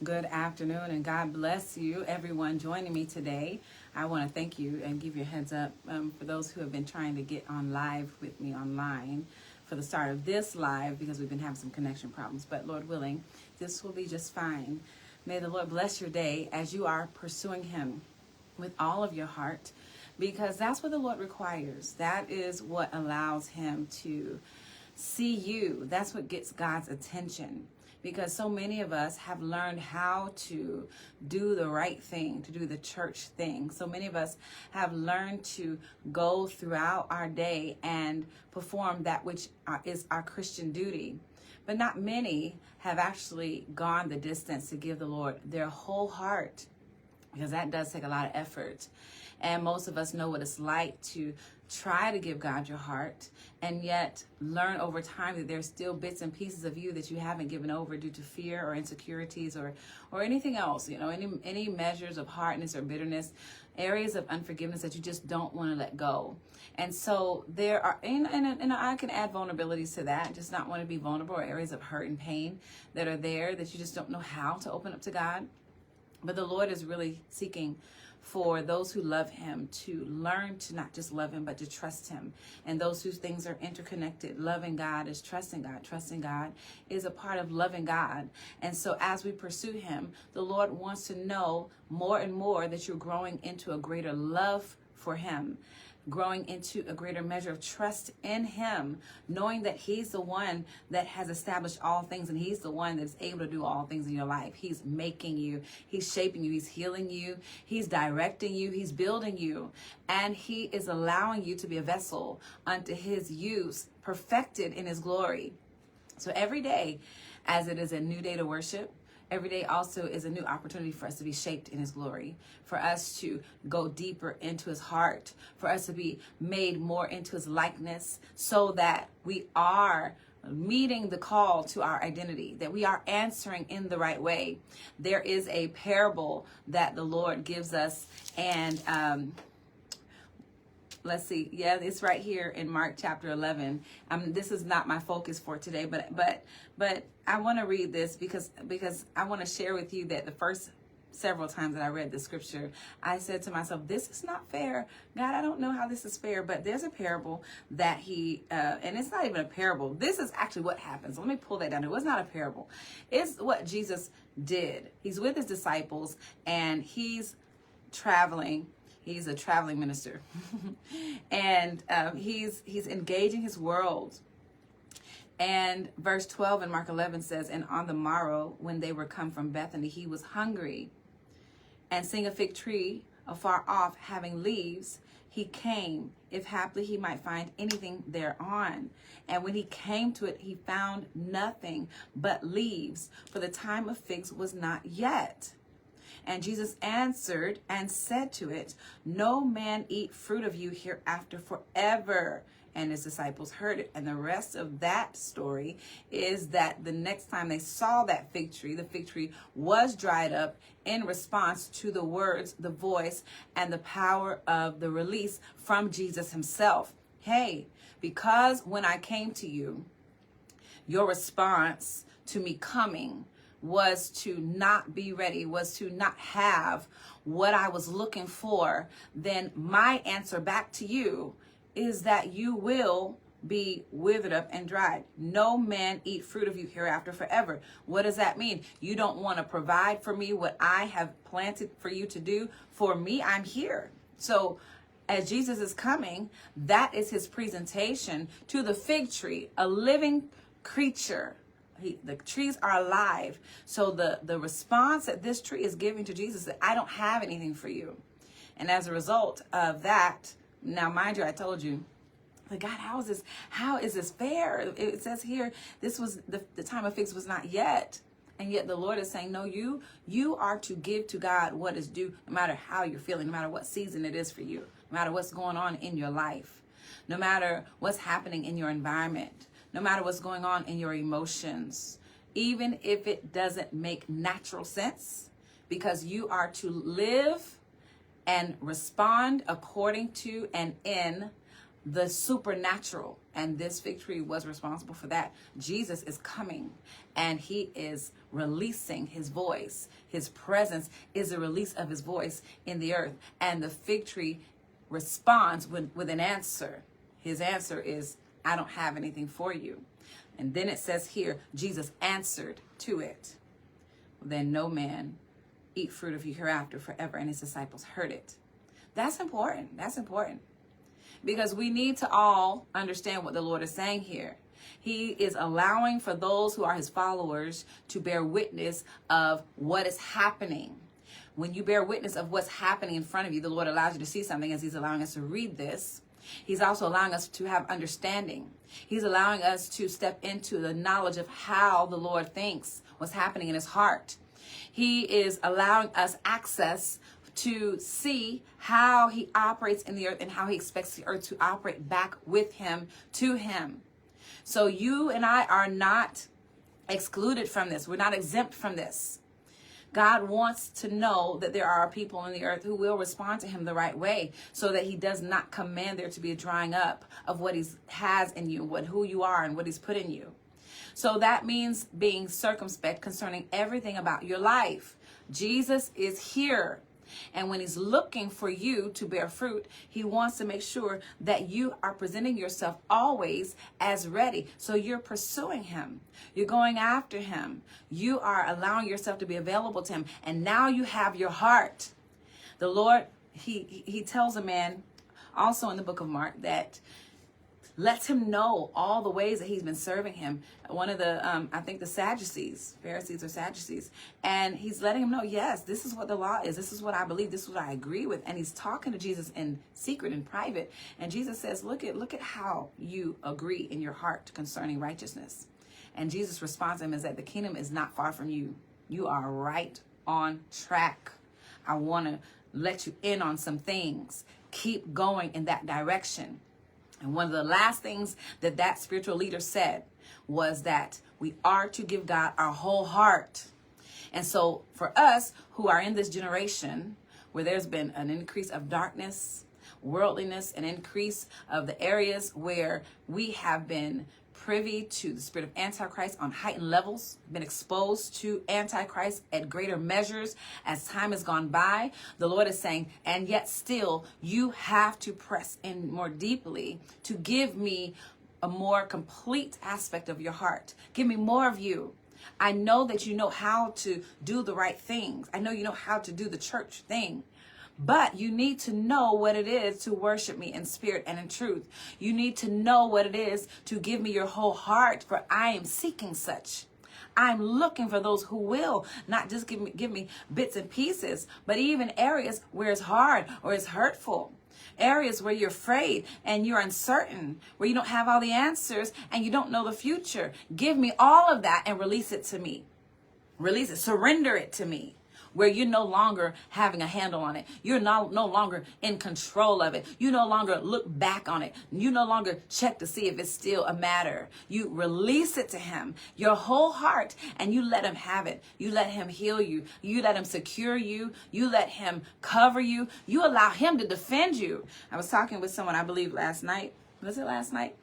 Good afternoon, and God bless you, everyone joining me today. I want to thank you and give you a heads up for those who have been trying to get on live with me online for the start of this live, because we've been having some connection problems. But Lord willing, this will be just fine. May the Lord bless your day as you are pursuing Him with all of your heart, because that's what the Lord requires. That is what allows Him to see you. That's what gets God's attention. Because so many of us have learned how to do the right thing, to do the church thing. So many of us have learned to go throughout our day and perform that which is our Christian duty. But not many have actually gone the distance to give the Lord their whole heart, because that does take a lot of effort. And most of us know what it's like to try to give God your heart and yet learn over time that there's still bits and pieces of you that you haven't given over due to fear or insecurities or anything else, any measures of hardness or bitterness, areas of unforgiveness that you just don't want to let go. And so there are, and I can add vulnerabilities to that, just not want to be vulnerable, or areas of hurt and pain that are there that you just don't know how to open up to God. But the Lord is really seeking for those who love Him to learn to not just love Him, but to trust Him. And those whose things are interconnected. Loving God is trusting God. Trusting God is a part of loving God. And so as we pursue Him, the Lord wants to know more and more that you're growing into a greater love for Him, growing into a greater measure of trust in Him, knowing that He's the one that has established all things, and He's the one that's able to do all things in your life. He's making you, He's shaping you, He's healing you, He's directing you, He's building you, and He is allowing you to be a vessel unto His use, perfected in His glory. So every day, as it is a new day to worship, every day also is a new opportunity for us to be shaped in His glory, for us to go deeper into His heart, for us to be made more into His likeness, so that we are meeting the call to our identity, that we are answering in the right way. There is a parable that the Lord gives us, and let's see. Yeah, it's right here in Mark chapter 11. This is not my focus for today, but I want to read this because I want to share with you that the first several times that I read the scripture, I said to myself, this is not fair. God, I don't know how this is fair, but there's a parable that He, and it's not even a parable. This is actually what happens. Let me pull that down. It was not a parable. It's what Jesus did. He's with His disciples, and He's traveling. He's a traveling minister. And he's engaging His world. And verse 12 in Mark 11 says, and on the morrow, when they were come from Bethany, He was hungry. And seeing a fig tree afar off, having leaves, He came, if haply He might find anything thereon. And when He came to it, He found nothing but leaves, for the time of figs was not yet. And Jesus answered and said to it, no man eat fruit of you hereafter forever. And His disciples heard it. And the rest of that story is that the next time they saw that fig tree, the fig tree was dried up in response to the words, the voice, and the power of the release from Jesus Himself. Hey, because when I came to you, your response to me coming was to not be ready, was to not have what I was looking for, then my answer back to you is that you will be withered up and dried. No man eat fruit of you hereafter forever. What does that mean? You don't want to provide for me what I have planted for you to do. For me, I'm here. So as Jesus is coming, that is His presentation to the fig tree, a living creature. The trees are alive. So the response that this tree is giving to Jesus is that I don't have anything for you. And as a result of that, now mind you, I told you, but God, how is this fair? It says here, this was the time of figs was not yet. And yet the Lord is saying, no, you are to give to God what is due, no matter how you're feeling, no matter what season it is for you, no matter what's going on in your life, no matter what's happening in your environment, no matter what's going on in your emotions, even if it doesn't make natural sense, because you are to live and respond according to and in the supernatural, and this fig tree was responsible for that. Jesus is coming, and he is releasing his voice. His presence is a release of his voice in the earth, and the fig tree responds with an answer. His answer is, I don't have anything for you. And then it says here, Jesus answered to it, then no man eat fruit of you hereafter forever. And his disciples heard it. That's important. That's important. Because we need to all understand what the Lord is saying here. He is allowing for those who are his followers to bear witness of what is happening. When you bear witness of what's happening in front of you, the Lord allows you to see something as he's allowing us to read this. He's also allowing us to have understanding. He's allowing us to step into the knowledge of how the Lord thinks, what's happening in his heart. He is allowing us access to see how he operates in the earth and how he expects the earth to operate back with him, to him. So you and I are not excluded from this. We're not exempt from this. God wants to know that there are people in the earth who will respond to him the right way, so that he does not command there to be a drying up of what he has in you, who you are and what he's put in you. So that means being circumspect concerning everything about your life. Jesus is here. And when he's looking for you to bear fruit, he wants to make sure that you are presenting yourself always as ready. So you're pursuing him. You're going after him. You are allowing yourself to be available to him. And now you have your heart. The Lord, he tells a man also in the book of Mark that lets him know all the ways that he's been serving him. One of the, I think the Sadducees, Pharisees or Sadducees, and he's letting him know, yes, this is what the law is. This is what I believe. This is what I agree with. And he's talking to Jesus in secret, in private. And Jesus says, look at how you agree in your heart concerning righteousness. And Jesus' response to him is that the kingdom is not far from you. You are right on track. I want to let you in on some things. Keep going in that direction. And one of the last things that spiritual leader said was that we are to give God our whole heart. And so for us who are in this generation where there's been an increase of darkness, worldliness, an increase of the areas where we have been privy to the spirit of Antichrist on heightened levels, been exposed to Antichrist at greater measures as time has gone by, the Lord is saying, and yet still you have to press in more deeply to give me a more complete aspect of your heart. Give me more of you. I know that you know how to do the right things. I know you know how to do the church thing. But you need to know what it is to worship me in spirit and in truth. You need to know what it is to give me your whole heart, for I am seeking such. I'm looking for those who will not just give me bits and pieces, but even areas where it's hard or it's hurtful. Areas where you're afraid and you're uncertain, where you don't have all the answers and you don't know the future. Give me all of that and release it to me. Release it, surrender it to me. Where you're no longer having a handle on it. You're no longer in control of it. You no longer look back on it. You no longer check to see if it's still a matter. You release it to him, your whole heart, and you let him have it. You let him heal you. You let him secure you. You let him cover you. You allow him to defend you. I was talking with someone, I believe last night. Was it last night?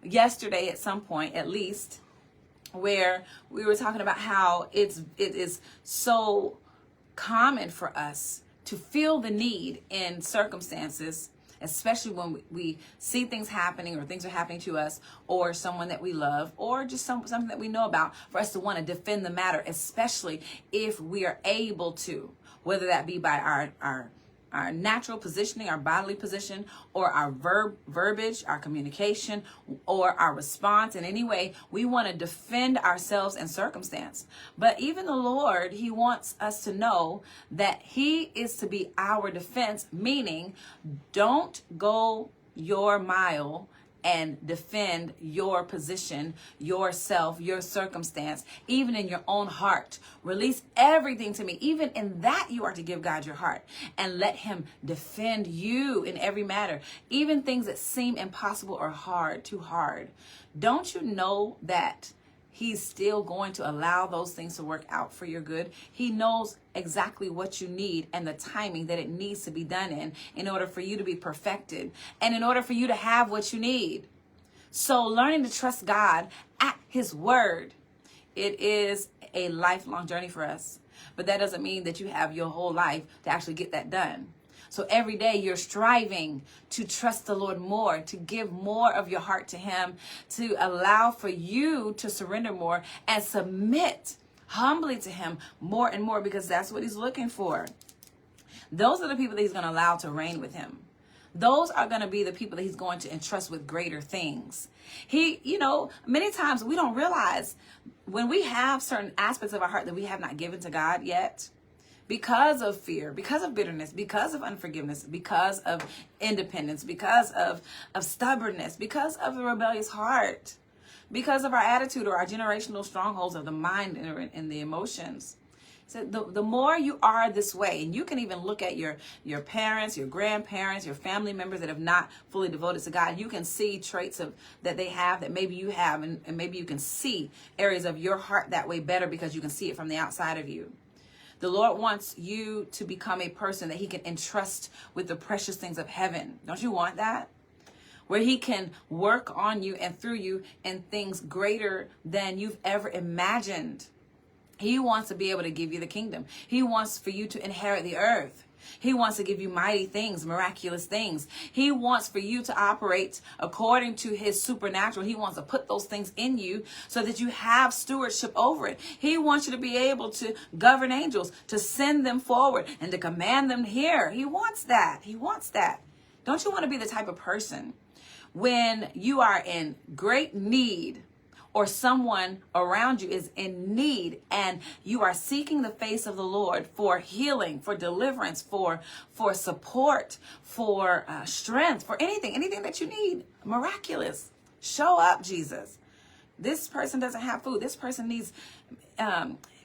Yesterday at some point, at least, where we were talking about how it is so common for us to feel the need in circumstances, especially when we see things happening or things are happening to us or someone that we love or just something that we know about, for us to want to defend the matter, especially if we are able to, whether that be by our natural positioning, our bodily position, or our verbiage, our communication, or our response in any way. We want to defend ourselves in circumstance. But even the Lord, he wants us to know that he is to be our defense, meaning don't go your mile and defend your position, yourself, your circumstance, even in your own heart. Release everything to me. Even in that, you are to give God your heart and let him defend you in every matter, even things that seem impossible or hard, too hard. Don't you know that He's still going to allow those things to work out for your good. He knows exactly what you need and the timing that it needs to be done in order for you to be perfected and in order for you to have what you need. So learning to trust God at his word, it is a lifelong journey for us. But that doesn't mean that you have your whole life to actually get that done. So every day you're striving to trust the Lord more, to give more of your heart to him, to allow for you to surrender more and submit humbly to him more and more, because that's what he's looking for. Those are the people that he's going to allow to reign with him. Those are going to be the people that he's going to entrust with greater things. Many times we don't realize when we have certain aspects of our heart that we have not given to God yet, because of fear, because of bitterness, because of unforgiveness, because of independence, because of stubbornness, because of the rebellious heart, because of our attitude or our generational strongholds of the mind and the emotions. So the more you are this way, and you can even look at your parents, your grandparents, your family members that have not fully devoted to God, you can see traits that they have that maybe you have, and maybe you can see areas of your heart that way better because you can see it from the outside of you. The Lord wants you to become a person that he can entrust with the precious things of heaven. Don't you want that? Where he can work on you and through you in things greater than you've ever imagined. He wants to be able to give you the kingdom. He wants for you to inherit the earth. He wants to give you mighty things, miraculous things. He wants for you to operate according to his supernatural. He wants to put those things in you so that you have stewardship over it. He wants you to be able to govern angels, to send them forward and to command them here. He wants that. He wants that. Don't you want to be the type of person when you are in great need, or someone around you is in need, and you are seeking the face of the Lord for healing, for deliverance, for support, for strength, for anything that you need, miraculous. Show up, Jesus. This person doesn't have food. This person needs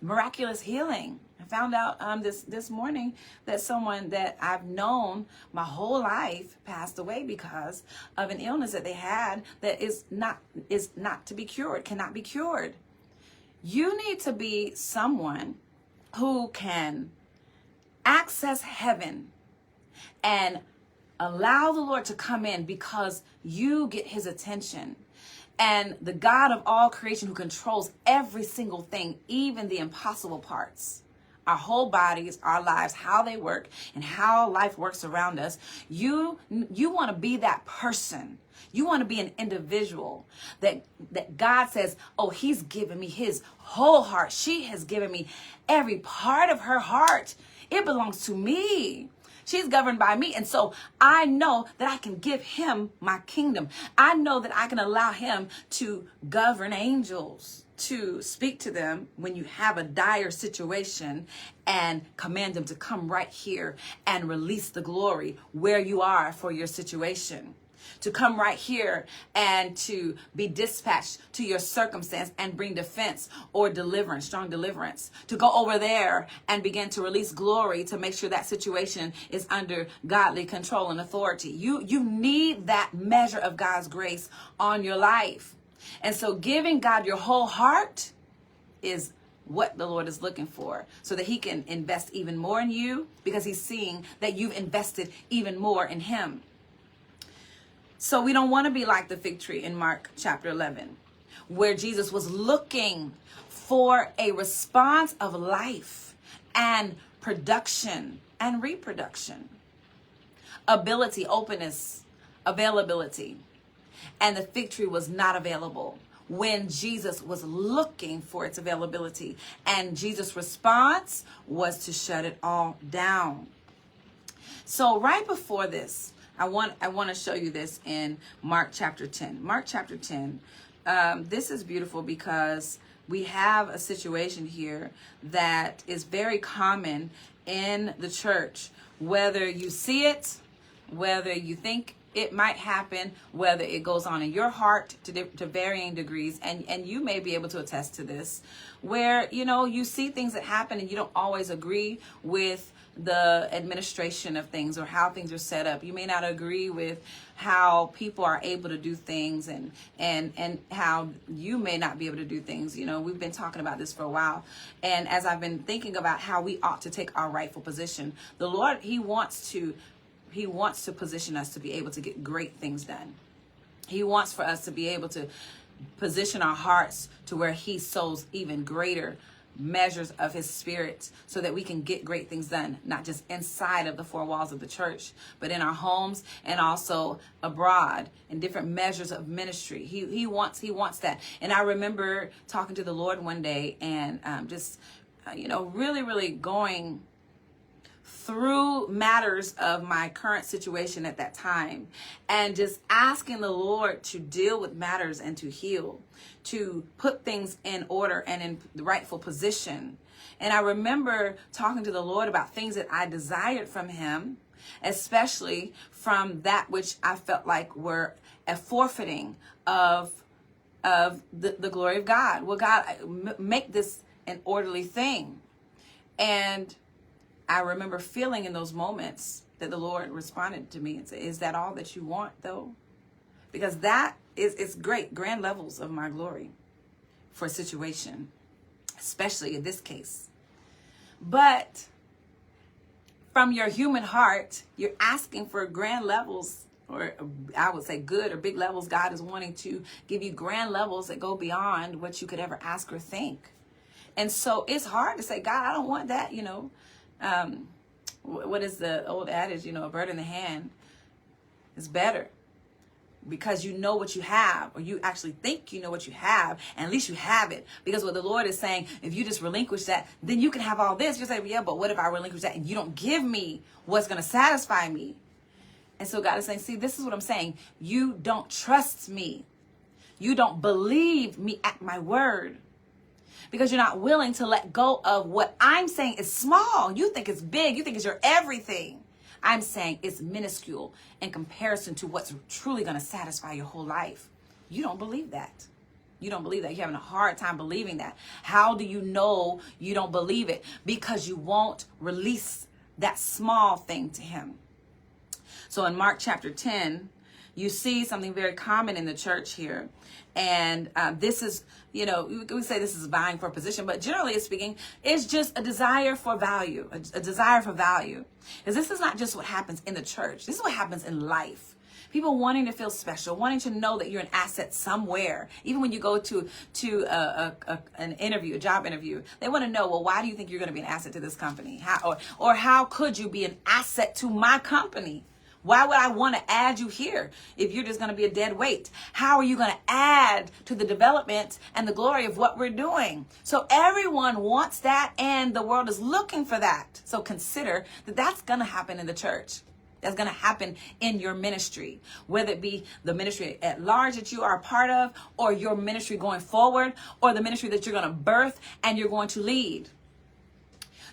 miraculous healing. I found out this morning that someone that I've known my whole life passed away because of an illness that they had that is not to be cured, cannot be cured. You need to be someone who can access heaven and allow the Lord to come in because you get his attention. And the God of all creation who controls every single thing, even the impossible parts, our whole bodies, our lives, how they work, and how life works around us. You want to be that person. You want to be an individual that God says, oh, he's given me his whole heart. She has given me every part of her heart. It belongs to me. She's governed by me. And so I know that I can give him my kingdom. I know that I can allow him to govern angels, to speak to them when you have a dire situation and command them to come right here and release the glory where you are for your situation. To come right here and to be dispatched to your circumstance and bring defense or deliverance, strong deliverance. To go over there and begin to release glory to make sure that situation is under godly control and authority. You need that measure of God's grace on your life. And so giving God your whole heart is what the Lord is looking for, so that he can invest even more in you because he's seeing that you've invested even more in him. So we don't want to be like the fig tree in Mark chapter 11, where Jesus was looking for a response of life and production and reproduction, ability, openness, availability. And the fig tree was not available when Jesus was looking for its availability. And Jesus' response was to shut it all down. So right before this, I want to show you this in Mark chapter 10. Mark chapter 10. This is beautiful because we have a situation here that is very common in the church. Whether you see it, whether you think It might happen whether it goes on in your heart to varying degrees, and you may be able to attest to this, where, you know, you see things that happen and you don't always agree with the administration of things or how things are set up. You may not agree with how people are able to do things, and how you may not be able to do things. You know, we've been talking about this for a while, and as I've been thinking about how we ought to take our rightful position, the Lord, he wants to position us to be able to get great things done. He wants for us to be able to position our hearts to where he sows even greater measures of his spirit, so that we can get great things done, not just inside of the four walls of the church, but in our homes and also abroad in different measures of ministry. He wants that. And I remember talking to the Lord one day, and really going through matters of my current situation at that time, and just asking the Lord to deal with matters and to heal, to put things in order and in the rightful position. And I remember talking to the Lord about things that I desired from him, especially from that which I felt like were a forfeiting of the glory of God. Well, God, make this an orderly thing. And I remember feeling in those moments that the Lord responded to me and said, is that all that you want, though? Because that is great, grand levels of my glory for a situation, especially in this case. But from your human heart, you're asking for grand levels, or I would say good or big levels. God is wanting to give you grand levels that go beyond what you could ever ask or think. And so it's hard to say, God, I don't want that, what is the old adage, a bird in the hand is better, because you know what you have, or you actually think you know what you have, and at least you have it. Because what the Lord is saying, if you just relinquish that, then you can have all this. You say, yeah, but what if I relinquish that and you don't give me what's going to satisfy me? And so God is saying, see, this is what I'm saying. You don't trust me. You don't believe me at my word, because you're not willing to let go of what I'm saying is small. You think it's big. You think it's your everything. I'm saying it's minuscule in comparison to what's truly going to satisfy your whole life. You don't believe that. You don't believe that. You're having a hard time believing that. How do you know you don't believe it? Because you won't release that small thing to him. So in Mark chapter 10, you see something very common in the church here. And this is, we say this is vying for a position, but generally speaking, it's just a desire for value, a desire for value. Because this is not just what happens in the church. This is what happens in life. People wanting to feel special, wanting to know that you're an asset somewhere. Even when you go to an interview, a job interview, they want to know, well, why do you think you're going to be an asset to this company? Or how could you be an asset to my company? Why would I want to add you here if you're just going to be a dead weight? How are you going to add to the development and the glory of what we're doing? So everyone wants that, and the world is looking for that. So consider that that's going to happen in the church. That's going to happen in your ministry, whether it be the ministry at large that you are a part of, or your ministry going forward, or the ministry that you're going to birth and you're going to lead.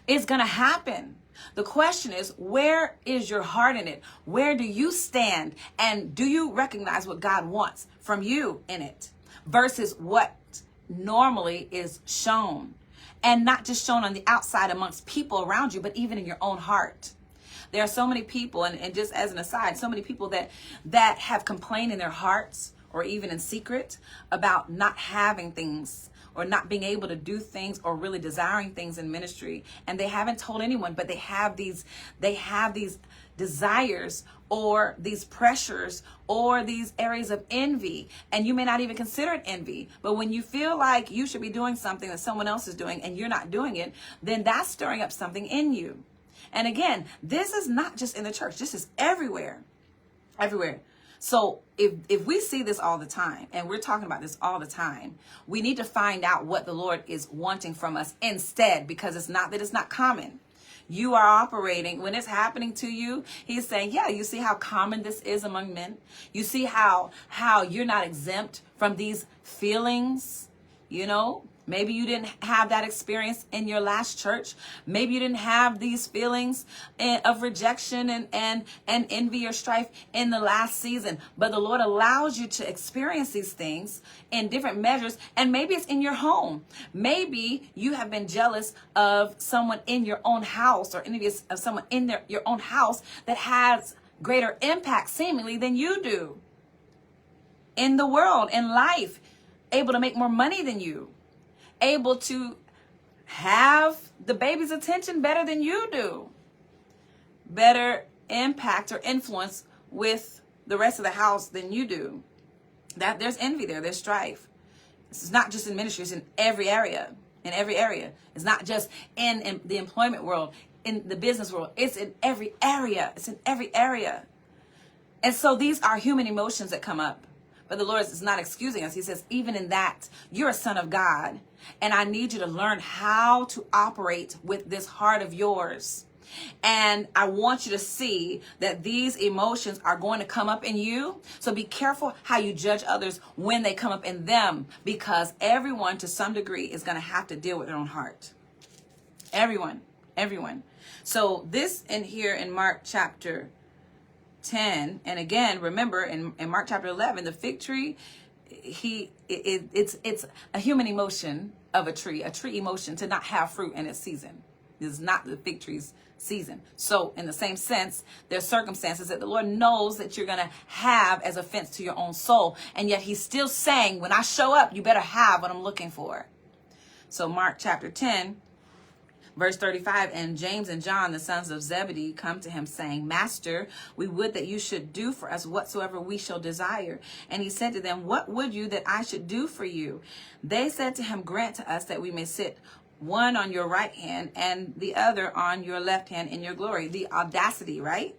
It's going to happen. The question is, where is your heart in it? Where do you stand? And do you recognize what God wants from you in it versus what normally is shown? And not just shown on the outside amongst people around you, but even in your own heart. There are so many people, and just as an aside, so many people that have complained in their hearts or even in secret about not having things, or not being able to do things, or really desiring things in ministry. And they haven't told anyone, but they have these desires, or these pressures, or these areas of envy. And you may not even consider it envy, but when you feel like you should be doing something that someone else is doing and you're not doing it, then that's stirring up something in you. And again, this is not just in the church. This is everywhere. So if we see this all the time, and we're talking about this all the time, we need to find out what the Lord is wanting from us instead, because it's not common. You are operating, when it's happening to you, he's saying, yeah, you see how common this is among men? You see how you're not exempt from these feelings, Maybe you didn't have that experience in your last church. Maybe you didn't have these feelings of rejection and envy or strife in the last season. But the Lord allows you to experience these things in different measures. And maybe it's in your home. Maybe you have been jealous of someone in your own house, or envious of someone in your own house that has greater impact seemingly than you do in the world, in life, able to make more money than you, able to have the baby's attention better than you do, better impact or influence with the rest of the house than you do. That there's envy there, there's strife. This is not just in ministry, it's in every area. In every area. It's not just in the employment world, in the business world. It's in every area. It's in every area. And so these are human emotions that come up. But the Lord is not excusing us. He says, even in that, you're a son of God. And I need you to learn how to operate with this heart of yours. And I want you to see that these emotions are going to come up in you. So be careful how you judge others when they come up in them, because everyone to some degree is going to have to deal with their own heart. Everyone. So this in here in Mark chapter 10, and again, remember in Mark chapter 11, the fig tree, it's a human emotion of a tree emotion to not have fruit in its season. This is not the fig tree's season. So in the same sense, there's circumstances that the Lord knows that you're going to have as offense to your own soul. And yet he's still saying, when I show up, you better have what I'm looking for. So Mark chapter 10, verse 35, and James and John, the sons of Zebedee, come to him saying, Master, we would that you should do for us whatsoever we shall desire. And he said to them, What would you that I should do for you? They said to him, Grant to us that we may sit one on your right hand and the other on your left hand in your glory. The audacity, right?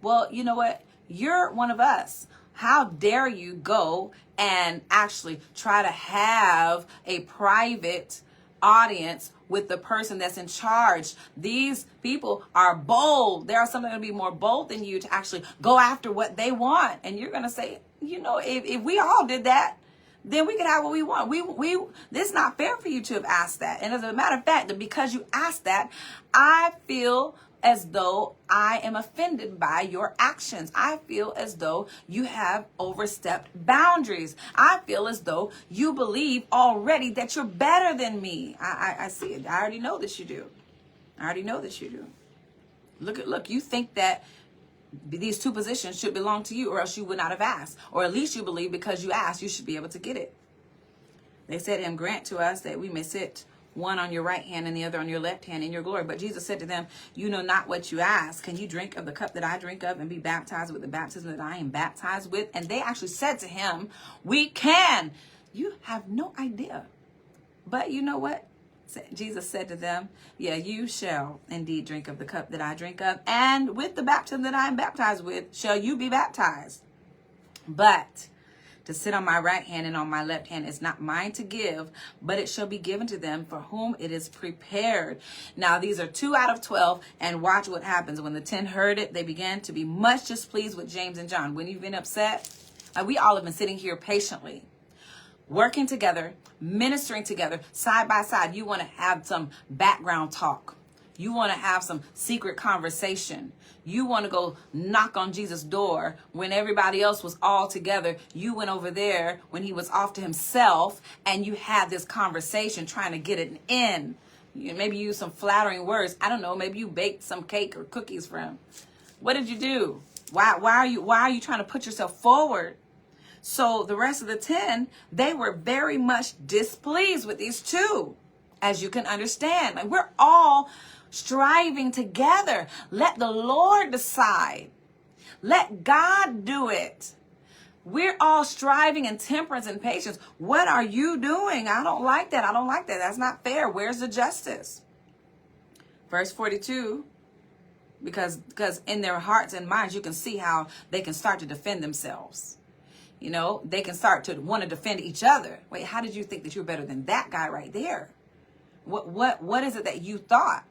Well, you know what? You're one of us. How dare you go and actually try to have a private audience with the person that's in charge? These people are bold. There are some that are going to be more bold than you to actually go after what they want. And you're going to say, you know, if we all did that, then we could have what we want. This is not fair for you to have asked that. And as a matter of fact, that because you asked that, I feel as though I am offended by your actions. I feel as though you have overstepped boundaries. I feel as though you believe already that you're better than me. I see it. I already know that you do. Look, you think that these two positions should belong to you, or else you would not have asked. Or at least you believe because you asked, you should be able to get it. They said to him, Grant to us that we may sit one on your right hand and the other on your left hand in your glory. But Jesus said to them, You know not what you ask. Can you drink of the cup that I drink of and be baptized with the baptism that I am baptized with? And they actually said to him, We can. You have no idea. But you know what? Jesus said to them, Yeah, you shall indeed drink of the cup that I drink of, and with the baptism that I am baptized with shall you be baptized. But to sit on my right hand and on my left hand is not mine to give, but it shall be given to them for whom it is prepared. Now these are 2 out of 12, and watch what happens. When the 10 heard it, they began to be much displeased with James and John. When you've been upset, we all have been sitting here patiently, working together, ministering together, side by side. You want to have some background talk. You want to have some secret conversation. You want to go knock on Jesus' door when everybody else was all together. You went over there when he was off to himself, and you had this conversation trying to get it in. Maybe you used some flattering words. I don't know. Maybe you baked some cake or cookies for him. What did you do? Why are you trying to put yourself forward? So the rest of the 10, they were very much displeased with these two, as you can understand. Like, we're all striving together. Let the Lord decide. Let God do it. We're all striving in temperance and patience. What are you doing? I don't like that. That's not fair. Where's the justice? Verse 42, because in their hearts and minds, you can see how they can start to defend themselves. You know, they can start to want to defend each other. Wait, how did you think that you're better than that guy right there? What is it that you thought?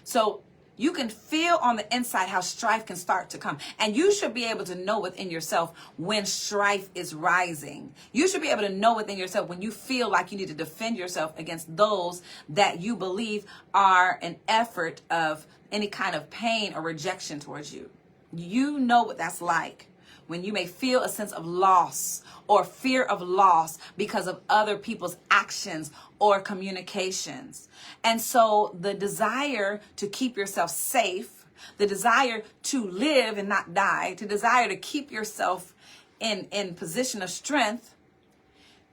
So You can feel on the inside how strife can start to come. And you should be able to know within yourself when strife is rising. You should be able to know within yourself when you feel like you need to defend yourself against those that you believe are an effort of any kind of pain or rejection towards you. You know what that's like. When you may feel a sense of loss or fear of loss because of other people's actions or communications. And so the desire to keep yourself safe, the desire to live and not die, the desire to keep yourself in position of strength,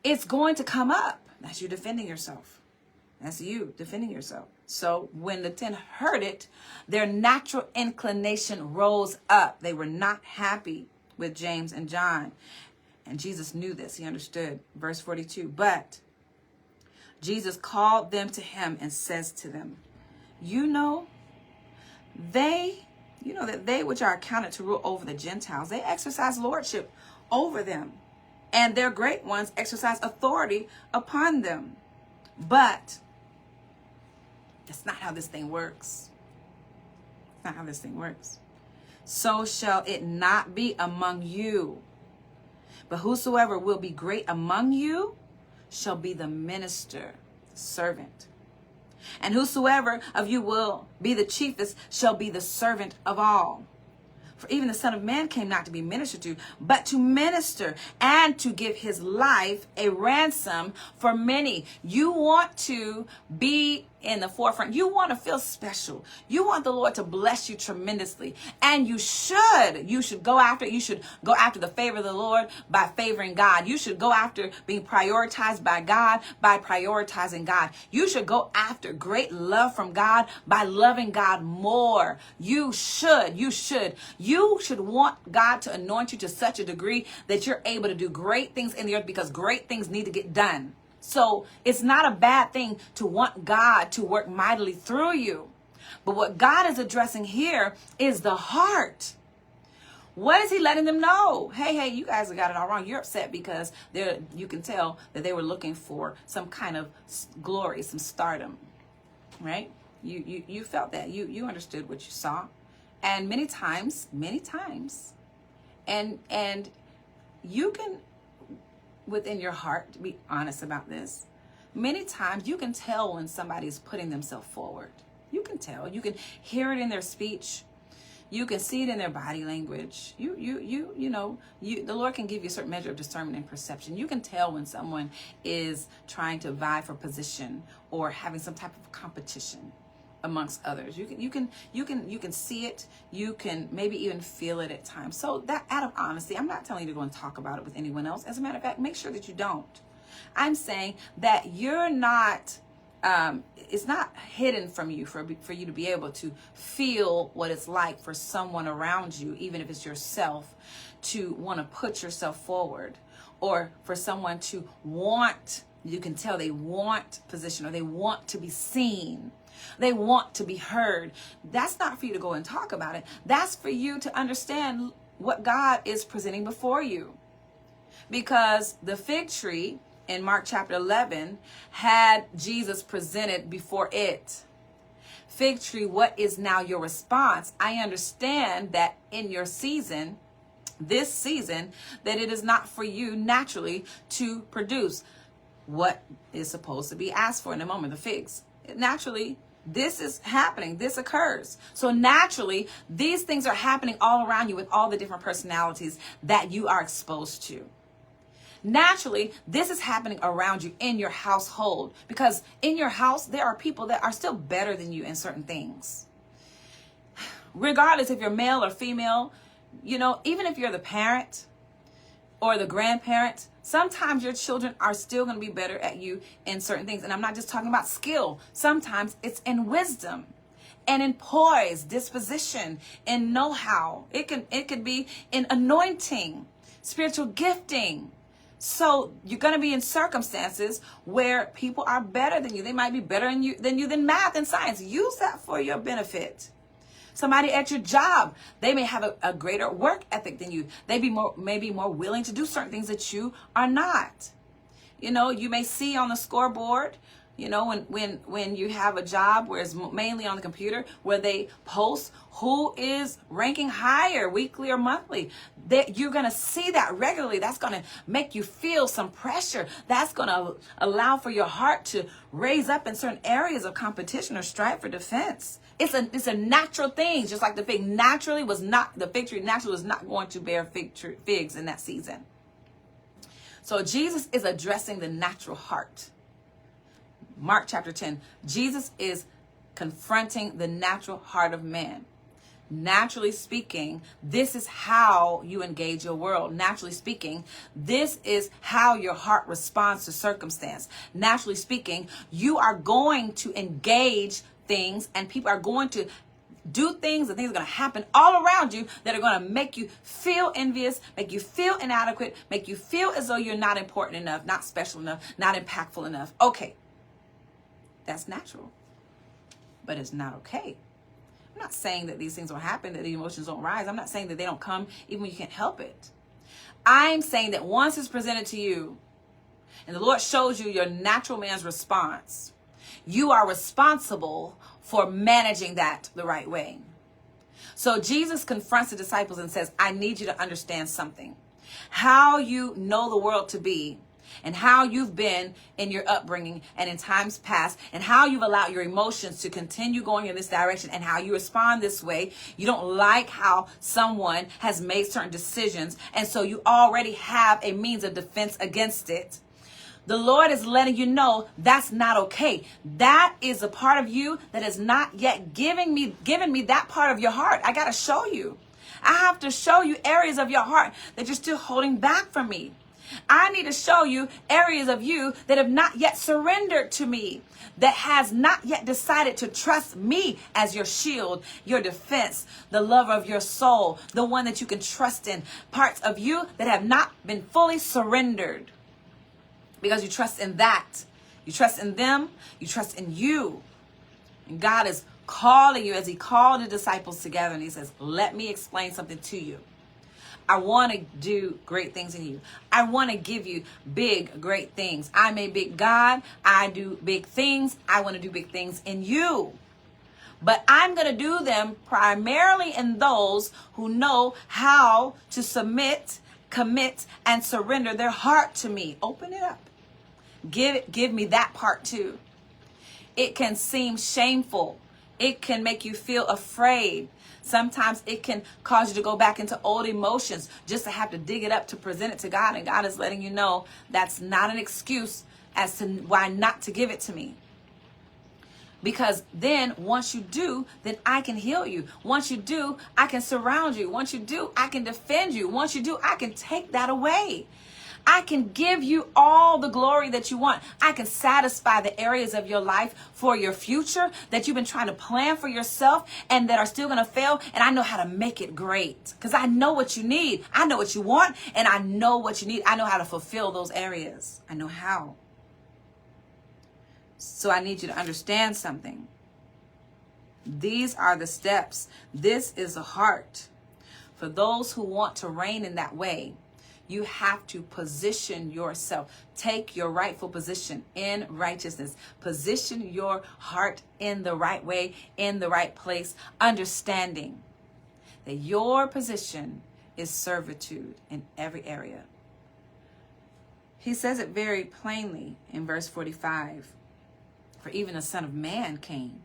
it's going to come up. That's you defending yourself. That's you defending yourself. So when the 10 heard it, their natural inclination rose up. They were not happy with James and John. And Jesus knew this. He understood. Verse 42. But Jesus called them to him and says to them, you know that they which are accounted to rule over the Gentiles, they exercise lordship over them, and their great ones exercise authority upon them. But that's not how this thing works. It's not how this thing works. So shall it not be among you. But whosoever will be great among you shall be the minister, servant. And whosoever of you will be the chiefest shall be the servant of all. For even the Son of Man came not to be ministered to, but to minister and to give his life a ransom for many. You want to be in the forefront. You want to feel special. You want the Lord to bless you tremendously. And you should go after the favor of the Lord by favoring God. You should go after being prioritized by God by prioritizing God. You should go after great love from God by loving God more. You should want God to anoint you to such a degree that you're able to do great things in the earth, because great things need to get done. So it's not a bad thing to want God to work mightily through you. But what God is addressing here is the heart. What is he letting them know? Hey, you guys have got it all wrong. You're upset because you can tell that they were looking for some kind of glory, some stardom, right? You felt that. You understood what you saw. And many times, and you can, within your heart, to be honest about this, many times you can tell when somebody's putting themselves forward. You can tell. You can hear it in their speech. You can see it in their body language. The Lord can give you a certain measure of discernment and perception. You can tell when someone is trying to vie for position or having some type of competition amongst others. You can see it. You can maybe even feel it at times. So that, out of honesty, I'm not telling you to go and talk about it with anyone else. As a matter of fact, make sure that you don't. I'm saying that you're not, it's not hidden from you for you to be able to feel what it's like for someone around you, even if it's yourself, to want to put yourself forward, or for someone to want, you can tell they want position, or they want to be seen. They want to be heard. That's not for you to go and talk about it. That's for you to understand what God is presenting before you. Because the fig tree in Mark chapter 11 had Jesus presented before it. Fig tree, what is now your response? I understand that in your season, this season, that it is not for you naturally to produce what is supposed to be asked for in a moment, the figs. Naturally, this is happening. This occurs. So naturally, these things are happening all around you with all the different personalities that you are exposed to. Naturally, this is happening around you in your household, because in your house, there are people that are still better than you in certain things. Regardless if you're male or female, even if you're the parent or the grandparent, sometimes your children are still going to be better at you in certain things. And I'm not just talking about skill. Sometimes it's in wisdom and in poise, disposition, and know-how. It could be in anointing, spiritual gifting. So you're going to be in circumstances where people are better than you. They might be better than you than math and science. Use that for your benefit. Somebody at your job, they may have a greater work ethic than you. They may be more willing to do certain things that you are not. You may see on the scoreboard, You know, when you have a job where it's mainly on the computer, where they post who is ranking higher weekly or monthly, that you're going to see that regularly. That's going to make you feel some pressure. That's going to allow for your heart to raise up in certain areas of competition or strive for defense. It's a natural thing, just like the fig tree naturally was not going to bear figs in that season. So Jesus is addressing the natural heart. Mark chapter 10, Jesus is confronting the natural heart of man. Naturally speaking, this is how you engage your world. Naturally speaking, this is how your heart responds to circumstance. Naturally speaking, you are going to engage things, and people are going to do things, and things are going to happen all around you that are going to make you feel envious, make you feel inadequate, make you feel as though you're not important enough, not special enough, not impactful enough. Okay. That's natural, but it's not okay. I'm not saying that these things don't happen, that the emotions don't rise. I'm not saying that they don't come even when you can't help it. I'm saying that once it's presented to you and the Lord shows you your natural man's response, you are responsible for managing that the right way. So Jesus confronts the disciples and says, I need you to understand something. How you know the world to be, and how you've been in your upbringing and in times past, and how you've allowed your emotions to continue going in this direction, and how you respond this way. You don't like how someone has made certain decisions, and so you already have a means of defense against it. The Lord is letting you know that's not okay. That is a part of you that is not yet given me that part of your heart. I got to show you. I have to show you areas of your heart that you're still holding back from me. I need to show you areas of you that have not yet surrendered to me, that has not yet decided to trust me as your shield, your defense, the lover of your soul, the one that you can trust in. Parts of you that have not been fully surrendered, because you trust in that. You trust in them. You trust in you. And God is calling you as he called the disciples together, and he says, let me explain something to you. I want to do great things in you. I want to give you big, great things. I'm a big God. I do big things. I want to do big things in you. But I'm going to do them primarily in those who know how to submit, commit, and surrender their heart to me. Open it up. Give me that part too. It can seem shameful. It can make you feel afraid. Sometimes it can cause you to go back into old emotions just to have to dig it up to present it to God. And God is letting you know that's not an excuse as to why not to give it to me. Because then once you do, then I can heal you. Once you do, I can surround you. Once you do, I can defend you. Once you do, I can take that away. I can give you all the glory that you want. I can satisfy the areas of your life for your future that you've been trying to plan for yourself and that are still going to fail. And I know how to make it great because I know what you need. I know what you want, and I know what you need. I know how to fulfill those areas. I know how. So I need you to understand something. These are the steps. This is the heart. For those who want to reign in that way, you have to position yourself. Take your rightful position in righteousness. Position your heart in the right way, in the right place, understanding that your position is servitude in every area. He says it very plainly in verse 45. For even the Son of Man came,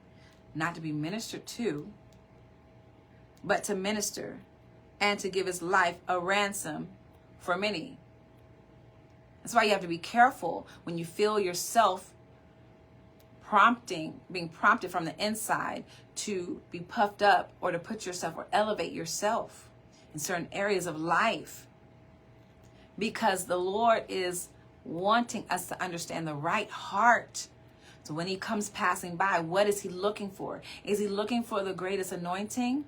not to be ministered to, but to minister and to give his life a ransom for many. That's why you have to be careful when you feel yourself being prompted from the inside to be puffed up or to put yourself or elevate yourself in certain areas of life. Because the Lord is wanting us to understand the right heart. So when he comes passing by, what is he looking for? Is he looking for the greatest anointing?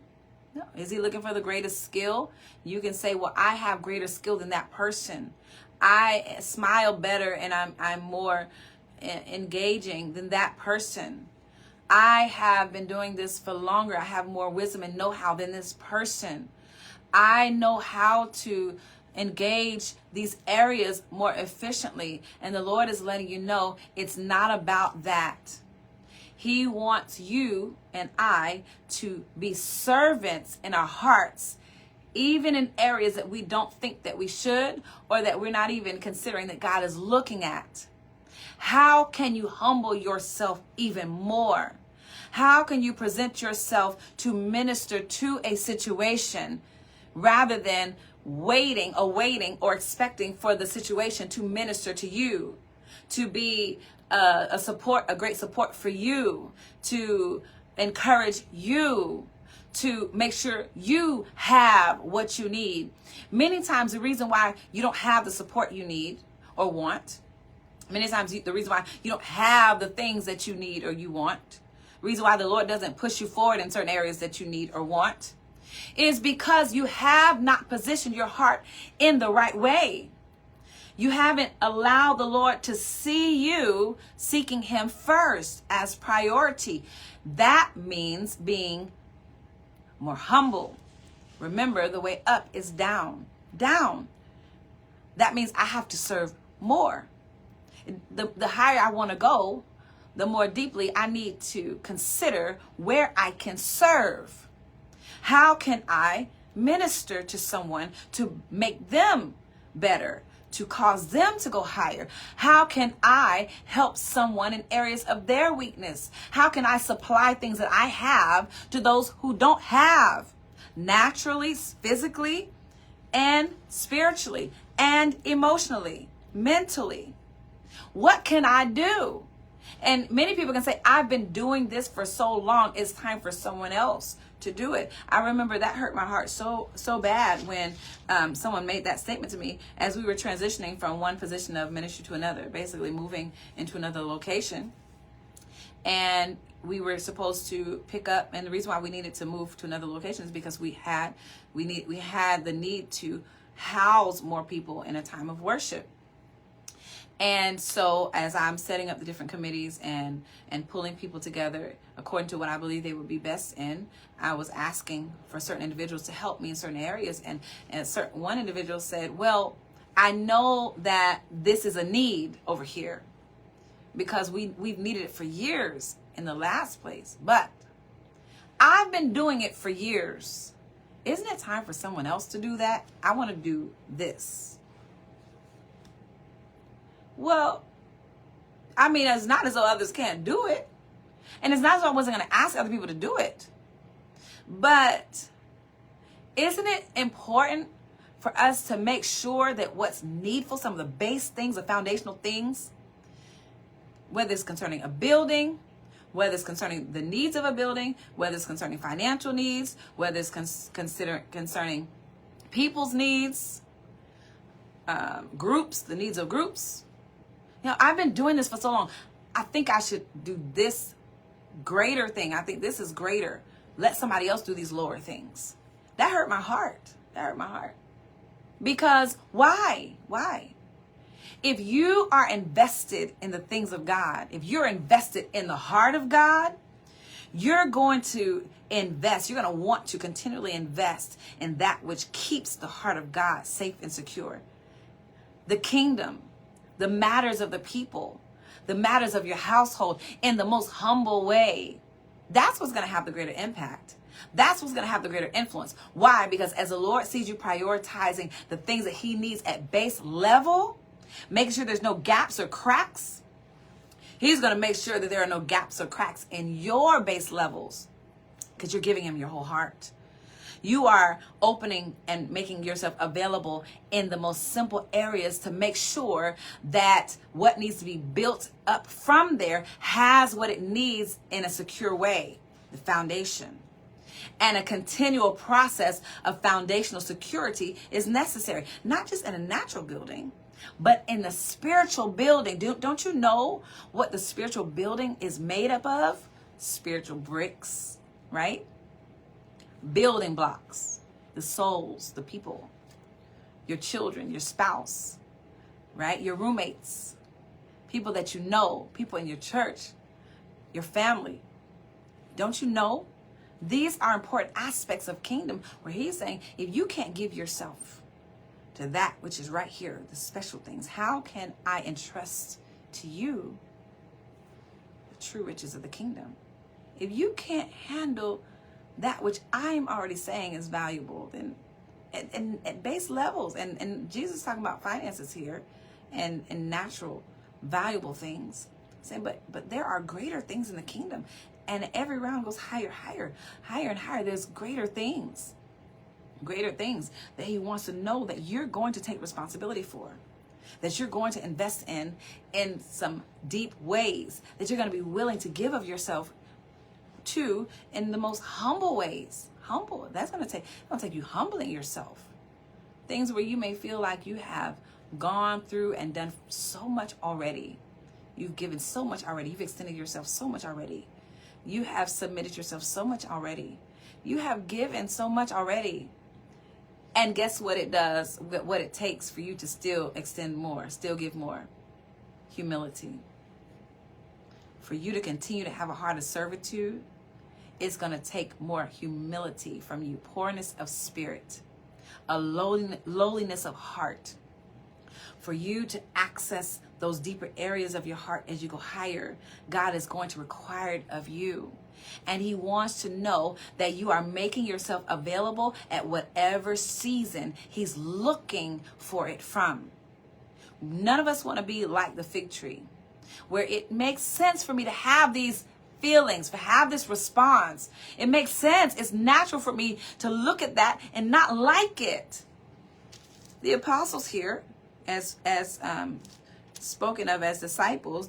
No. Is he looking for the greatest skill? You can say, well, I have greater skill than that person. I smile better and I'm more engaging than that person. I have been doing this for longer. I have more wisdom and know-how than this person. I know how to engage these areas more efficiently. And the Lord is letting you know it's not about that. He wants you and I to be servants in our hearts, even in areas that we don't think that we should, or that we're not even considering that God is looking at. How can you humble yourself even more? How can you present yourself to minister to a situation rather than awaiting or expecting for the situation to minister to you, to be a great support for you, to encourage you, to make sure you have what you need? Many times the reason why you don't have the support you need or want, many times the reason why you don't have the things that you need or you want, the reason why the Lord doesn't push you forward in certain areas that you need or want, is because you have not positioned your heart in the right way. You haven't allowed the Lord to see you seeking him first as priority. That means being more humble. Remember, the way up is down. Down. That means I have to serve more. The higher I want to go, the more deeply I need to consider where I can serve. How can I minister to someone to make them better, to cause them to go higher? How can I help someone in areas of their weakness? How can I supply things that I have to those who don't have, naturally, physically, and spiritually, and emotionally, mentally? What can I do? And many people can say, I've been doing this for so long, it's time for someone else to do it. I remember that hurt my heart so bad when someone made that statement to me as we were transitioning from one position of ministry to another, basically moving into another location. And we were supposed to pick up, and the reason why we needed to move to another location is because we had the need to house more people in a time of worship. And so as I'm setting up the different committees and pulling people together according to what I believe they would be best in, I was asking for certain individuals to help me in certain areas. And one individual said, well, I know that this is a need over here because we've needed it for years in the last place, but I've been doing it for years. Isn't it time for someone else to do that? I want to do this. Well, I mean, it's not as though others can't do it. And it's not as though I wasn't going to ask other people to do it. But isn't it important for us to make sure that what's needful, some of the base things, the foundational things, whether it's concerning a building, whether it's concerning the needs of a building, whether it's concerning financial needs, whether it's concerning people's needs, groups, the needs of groups. You know, I've been doing this for so long. I think I should do this greater thing. I think this is greater. Let somebody else do these lower things. That hurt my heart. That hurt my heart. Because why? Why? If you are invested in the things of God, if you're invested in the heart of God, you're going to invest. You're going to want to continually invest in that which keeps the heart of God safe and secure. The kingdom, the matters of the people, the matters of your household in the most humble way. That's what's going to have the greater impact. That's what's going to have the greater influence. Why? Because as the Lord sees you prioritizing the things that he needs at base level, making sure there's no gaps or cracks, he's going to make sure that there are no gaps or cracks in your base levels because you're giving him your whole heart. You are opening and making yourself available in the most simple areas to make sure that what needs to be built up from there has what it needs in a secure way, the foundation. And a continual process of foundational security is necessary, not just in a natural building, but in the spiritual building. Don't you know what the spiritual building is made up of? Spiritual bricks, right? Building blocks, the souls, the people, your children, your spouse, right? Your roommates, people that you know, people in your church, your family. Don't you know? These are important aspects of kingdom where he's saying, if you can't give yourself to that which is right here, the special things. How can I entrust to you the true riches of the kingdom? If you can't handle that which I'm already saying is valuable, then at base levels, and Jesus is talking about finances here and natural valuable things, saying, but there are greater things in the kingdom, and every round goes higher and higher. There's greater things that he wants to know that you're going to take responsibility for, that you're going to invest in some deep ways, that you're going to be willing to give of yourself to in the most humble ways. Humble. That's going to take you humbling yourself. Things where you may feel like you have gone through and done so much already. You've given so much already. You've extended yourself so much already. You have submitted yourself so much already. You have given so much already. And guess what it does? What it takes for you to still extend more, still give more? Humility. For you to continue to have a heart of servitude, it's going to take more humility from you, poorness of spirit, a lowliness of heart. For you to access those deeper areas of your heart as you go higher, God is going to require it of you. And he wants to know that you are making yourself available at whatever season he's looking for it from. None of us want to be like the fig tree, where it makes sense for me to have these feelings, to have this response. It makes sense. It's natural for me to look at that and not like it. The apostles here, as spoken of as disciples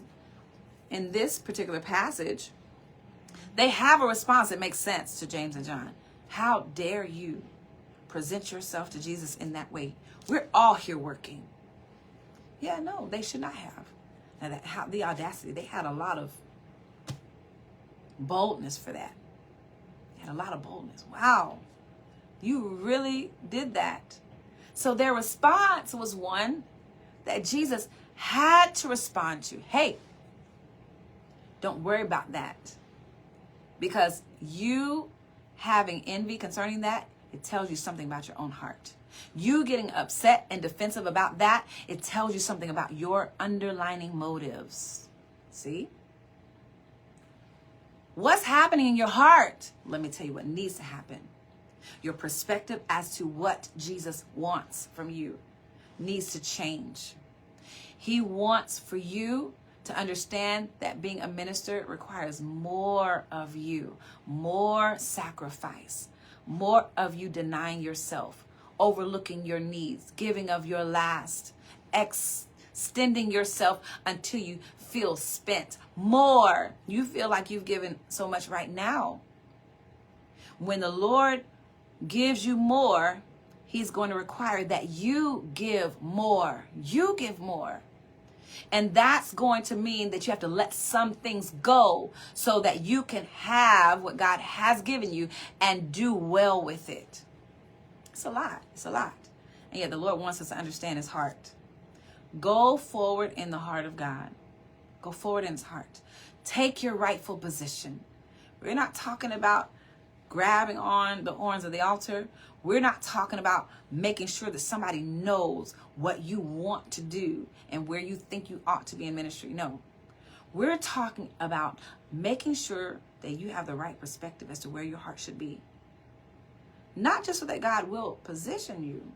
in this particular passage, they have a response that makes sense to James and John. How dare you present yourself to Jesus in that way? We're all here working. Yeah, no, they should not have. Now, the audacity, they had a lot of boldness for that. They had a lot of boldness. Wow, you really did that. So their response was one that Jesus had to respond to. Hey, don't worry about that. Because you having envy concerning that, it tells you something about your own heart. You getting upset and defensive about that, it tells you something about your underlying motives. See? What's happening in your heart? Let me tell you what needs to happen. Your perspective as to what Jesus wants from you needs to change. He wants for you to understand that being a minister requires more of you, more sacrifice, more of you denying yourself, overlooking your needs, giving of your last, extending yourself until you feel spent. More. You feel like you've given so much right now. When the Lord gives you more, he's going to require that you give more. You give more. And that's going to mean that you have to let some things go so that you can have what God has given you and do well with it. It's a lot. It's a lot. And yet the Lord wants us to understand his heart. Go forward in the heart of God. Go forward in his heart. Take your rightful position. We're not talking about grabbing on the horns of the altar. We're not talking about making sure that somebody knows what you want to do and where you think you ought to be in ministry. No, we're talking about making sure that you have the right perspective as to where your heart should be. Not just so that God will position you,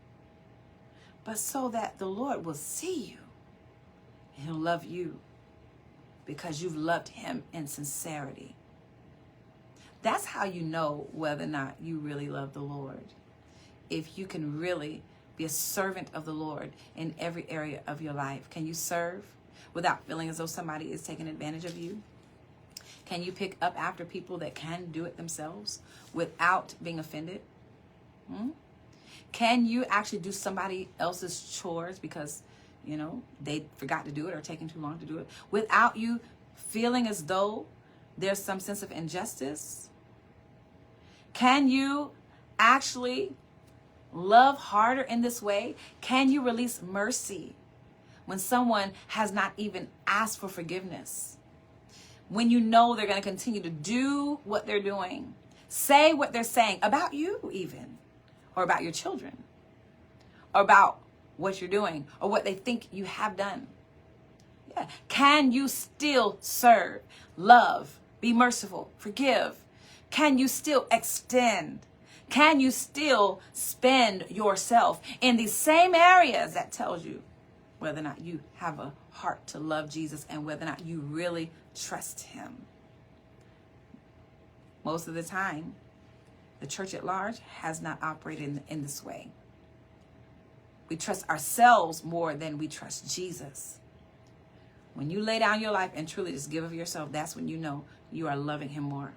but so that the Lord will see you and he'll love you because you've loved him in sincerity. That's how you know whether or not you really love the Lord. If you can really be a servant of the Lord in every area of your life. Can you serve without feeling as though somebody is taking advantage of you? Can you pick up after people that can do it themselves without being offended? Can you actually do somebody else's chores because, you know, they forgot to do it or taking too long to do it without you feeling as though there's some sense of injustice? Can you actually love harder in this way? Can you release mercy when someone has not even asked for forgiveness? When you know they're going to continue to do what they're doing, say what they're saying about you even, or about your children, or about what you're doing or what they think you have done? Yeah. Can you still serve, love, be merciful, forgive? Can you still extend? Can you still spend yourself in these same areas that tells you whether or not you have a heart to love Jesus and whether or not you really trust him? Most of the time, the church at large has not operated in this way. We trust ourselves more than we trust Jesus. When you lay down your life and truly just give of yourself, that's when you know you are loving him more.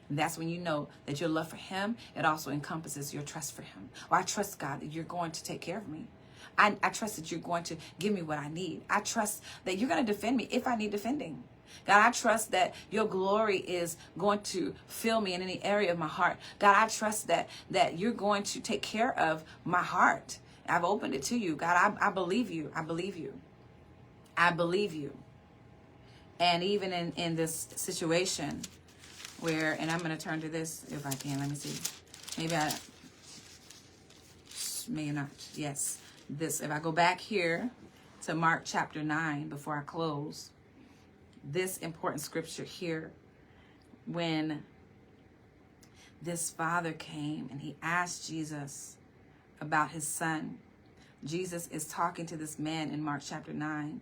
And that's when you know that your love for him, it also encompasses your trust for him. Or I trust, God, that you're going to take care of me. I trust that you're going to give me what I need. I trust that you're going to defend me if I need defending. God, I trust that your glory is going to fill me in any area of my heart. God, I trust that you're going to take care of my heart. I've opened it to you. God, I believe you. I believe you. I believe you. And even in this situation where, and I'm going to turn to this if I can. Let me see. Maybe I, maybe not. Yes. This, if I go back here to Mark chapter 9 before I close, this important scripture here, when this father came and he asked Jesus about his son. Jesus is talking to this man in Mark chapter 9,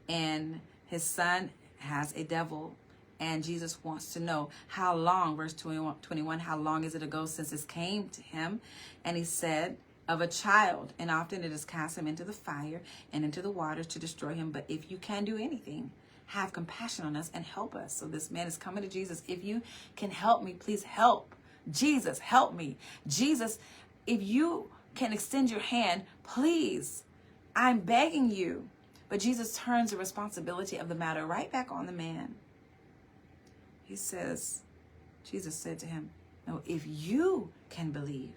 and his son has a devil, and Jesus wants to know how long, verse 21, how long is it ago since this came to him? And he said, of a child, and often it is cast him into the fire and into the waters to destroy him. But if you can do anything, have compassion on us and help us. So this man is coming to Jesus. If you can help me, please help. Jesus, help me. Jesus, if you can extend your hand, please, I'm begging you. But Jesus turns the responsibility of the matter right back on the man. He says, Jesus said to him, no, if you can believe,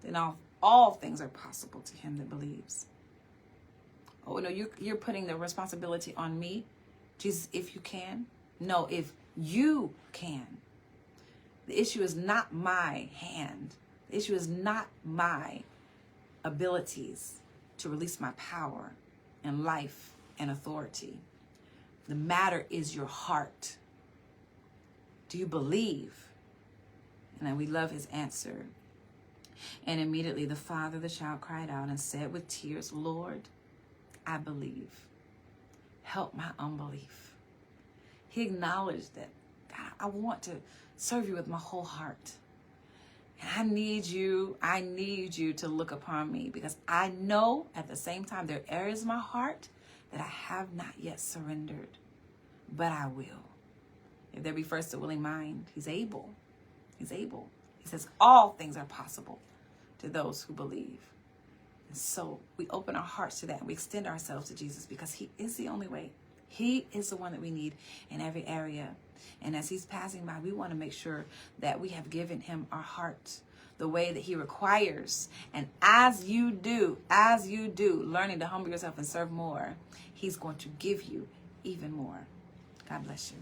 then all things are possible to him that believes. Oh, no, you're putting the responsibility on me. Jesus, if you can. No, if you can. The issue is not my hand. The issue is not my abilities to release my power and life and authority. The matter is your heart. Do you believe? And we love his answer. And immediately the father of the child cried out and said with tears, Lord, I believe. Help my unbelief. He acknowledged that, God, I want to serve you with my whole heart. And I need you to look upon me, because I know at the same time there are areas of my heart that I have not yet surrendered, but I will. If there be first a willing mind, he's able. He's able. He says all things are possible to those who believe. And so we open our hearts to that. We extend ourselves to Jesus because he is the only way. He is the one that we need in every area. And as he's passing by, we want to make sure that we have given him our heart the way that he requires. And as you do, learning to humble yourself and serve more, he's going to give you even more. God bless you.